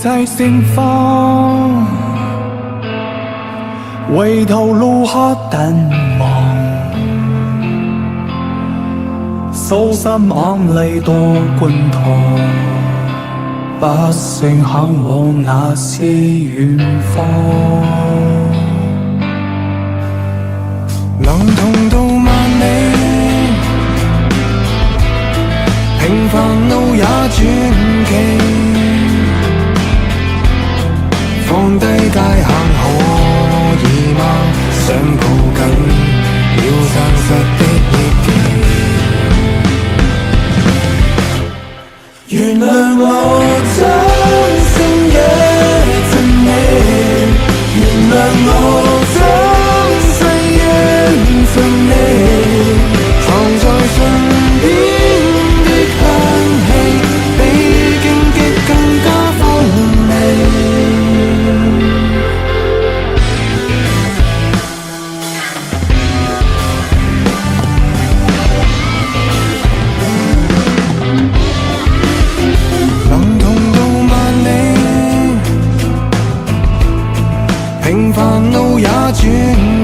在盛放，回頭路黑淡茫，數心眼淚多觀塘，不勝向往那是遠方。能同到萬里，平凡路也傳奇，放低界限可以嗎？想抱緊要真實的憶記，原諒我真心惹盡你，原諒我真世緣盡你，藏在唇邊的香氣，比荊棘更加鋒利。能同到萬里，平凡路也傳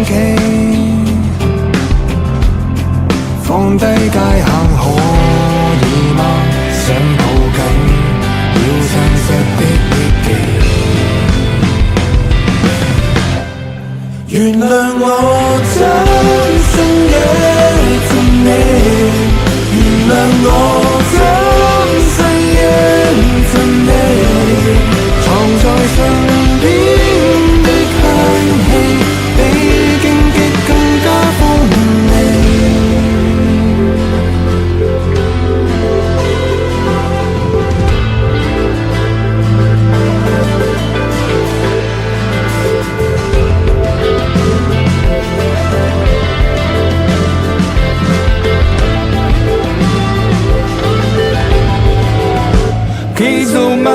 奇，放低界限可以嗎？想抱緊要真實的憶記，原諒我真心惹盡你，原諒我真世緣盡你，藏在唇邊的香氣，比荊棘更加鋒利。記做嗎？